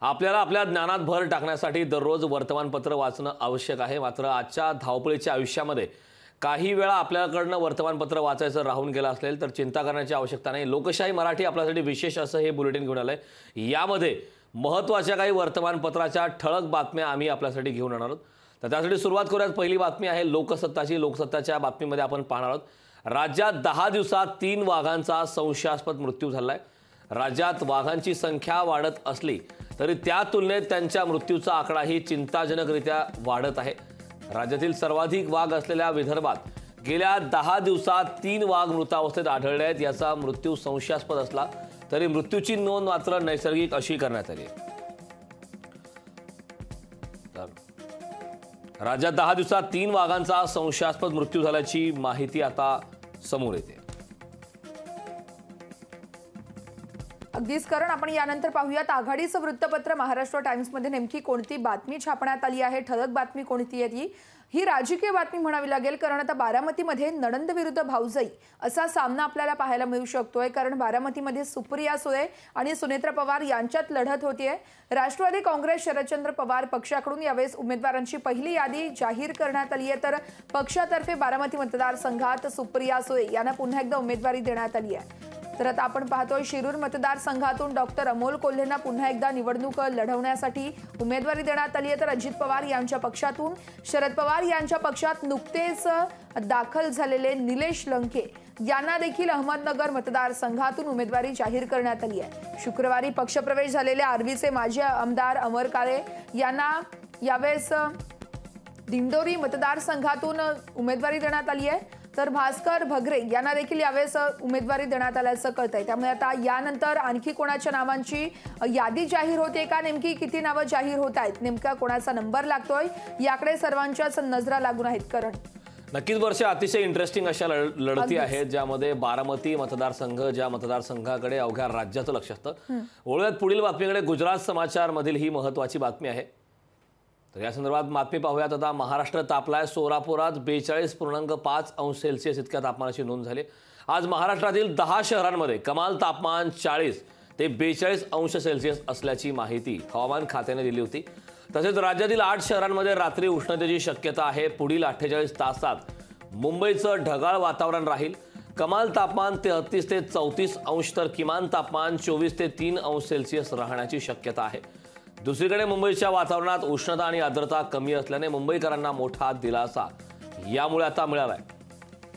आपल्याला आपल्या ज्ञानात भर टाकण्यासाठी दररोज वर्तमानपत्र वाचणं आवश्यक आहे। मात्र आजच्या धावपळीच्या आयुष्यामध्ये काही वेळा आपल्याकडनं वर्तमानपत्र वाचायचं राहून गेलं असेल तर चिंता करण्याची आवश्यकता नाही। लोकशाही मराठी आपल्यासाठी विशेष असं हे बुलेटिन घेऊन आलंय। यामध्ये महत्त्वाच्या काही वर्तमानपत्राच्या ठळक बातम्या आम्ही आपल्यासाठी घेऊन येणार आहोत। तर त्यासाठी सुरुवात करूयात। पहिली बातमी आहे लोकसत्ताची। लोकसत्ताच्या बातमीमध्ये आपण पाहणार आहोत राज्यात 10 दिवसात 3 वाघांचा संशयास्पद मृत्यू झालाय। राज्यात वाघांची संख्या वाढत असली तरी त्या तुलनेत त्यांच्या मृत्यूचा आकडाही चिंताजनकरित्या वाढत आहे। राज्यातील सर्वाधिक वाघ असलेल्या विदर्भात गेल्या 10 दिवसात 3 वाघ मृतावस्थेत आढळले आहेत। याचा मृत्यू संशयास्पद असला तरी मृत्यूची नोंद मात्र नैसर्गिक अशी करण्यात आली आहे। राज्यात 10 दिवसात 3 वाघांचा संशयास्पद मृत्यू झाल्याची माहिती आता समोर येते। अगदीच करण आपण यानंतर पाहूयात आघाडीचं वृत्तपत्र महाराष्ट्र टाइम्स मध्ये नेमकी कोणती बातमी छापण्यात आली आहे। ठळक बातमी कोणती आहे ही राजकीय बातमी म्हणावी लागेल, कारण आता बारामतीमध्ये नणंद विरुद्ध भाऊजाई असा सामना आपल्याला पाहायला मिळू शकतोय। कारण बारामतीमध्ये सुप्रिया सुळे आणि सुनेत्रा पवार यांच्यात लढत होतीये। राष्ट्रवादी काँग्रेस शरदचंद्र पवार पक्षाकडून यावेळेस उमेदवारांची पहिली यादी जाहीर करण्यात आली आहे। तर पक्षातर्फे बारामती मतदारसंघात सुप्रिया सुळे यांना पुन्हा एकदा उमेदवारी देण्यात आली आहे। तर आता आपण पाहतोय शिरूर मतदारसंघातून डॉक्टर अमोल कोल्हेंना पुन्हा एकदा निवडणूक लढवण्यासाठी उमेदवारी देण्यात आली आहे। तर अजित पवार यांच्या पक्षातून शरद पवार यांच्या पक्षात नुकतेच दाखल झालेले निलेश लंके यांना देखील अहमदनगर मतदारसंघातून उमेदवारी जाहीर करण्यात आली आहे। शुक्रवारी पक्षप्रवेश झालेले आर्वीचे माजी आमदार अमर काळे यांना यावेळेस दिंडोरी मतदारसंघातून उमेदवारी देण्यात आली आहे। तर भास्कर भगरे यांना देखील यावेळेस उमेदवारी देण्यात आल्याचं कळतंय। त्यामुळे आता यानंतर आणखी कोणाच्या नावांची यादी जाहीर होते का, नेमकी किती नावं जाहीर होत आहेत, नेमका कोणाचा नंबर लागतोय याकडे सर्वांच्याच नजरा लागून आहेत। करण नक्कीच वर्ष अतिशय इंटरेस्टिंग अशा लढती आहेत ज्यामध्ये बारामती मतदारसंघ ज्या मतदारसंघाकडे अवघ्या राज्याचं लक्ष असतं। वळूयात पुढील बातमीकडे। गुजरात समाचार मधील ही महत्त्वाची बातमी आहे। तर या संदर्भात बातमी पाहूयात आता। महाराष्ट्र तापलाय। सोलापुरात 42.5 अंश सेल्सिअस इतक्या तापमानाची नोंद झाली। आज महाराष्ट्रातील 10 शहरांमध्ये कमाल तापमान 40 ते 42 अंश सेल्सिअस असल्याची माहिती हवामान खात्याने दिली होती। तसेच राज्यातील 8 शहरांमध्ये रात्री उष्णतेची शक्यता आहे। पुढील 48 तासात मुंबईचं ढगाळ वातावरण राहील। कमाल तापमान 33 ते 34 अंश तर किमान तापमान 24 ते 3 अंश सेल्सिअस राहण्याची शक्यता आहे। दुसरीकडे मुंबईच्या वातावरणात उष्णता आणि आर्द्रता कमी असल्याने मुंबईकरांना मोठा दिलासा यामुळे आता मिळालाय।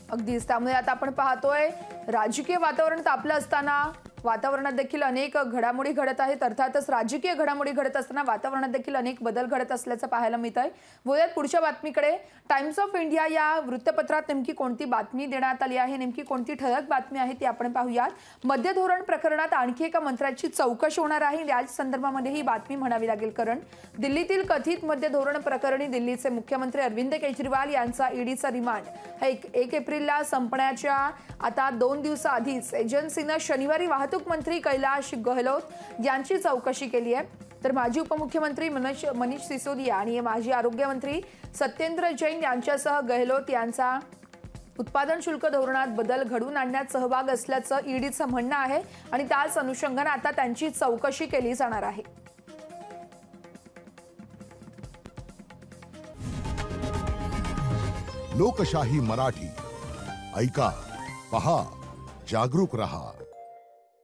अगदीच त्यामुळे आता आपण पाहतोय राजकीय वातावरण तापलं असताना वातावरणात देखील अनेक घडामोडी घडत आहेत। अर्थातच राजकीय घडामोडी घडत असताना वातावरणात देखील अनेक बदल घडत असल्याचं पाहायला मिळत आहे। वळूयात पुढच्या बातमीकडे। टाइम्स ऑफ इंडिया या वृत्तपत्रात नेमकी कोणती बातमी देण्यात आली आहे, नेमकी कोणती ठळक बातमी आहे ती आपण पाहूयात। मद्य धोरण प्रकरणात आणखी एका मंत्र्याची चौकशी होणार आहे। याच संदर्भामध्ये ही बातमी म्हणावी लागेल, कारण दिल्लीतील कथित मद्य धोरण प्रकरणी दिल्लीचे मुख्यमंत्री अरविंद केजरीवाल यांचा ईडीचा रिमांड 1 एप्रिलला संपण्याच्या आता 2 दिवसाआधीच एजन्सीनं शनिवारी वाहतूक मंत्री कैलाश गहलोत यांची चौकशी केली आहे। तर माजी उपमुख्यमंत्री मनीष सिसोदिया आणि माजी आरोग्यमंत्री सत्येंद्र जैन यांच्यासह गहलोत यांचा उत्पादन शुल्क धोरणात बदल घडवून आणण्यात सहभाग असल्याचं ईडीचं म्हणणं आहे आणि त्याच अनुषंगाने आता त्यांची चौकशी केली जाणार आहे। लोकशाही मराठी ऐका, पहा, जागरूक रहा।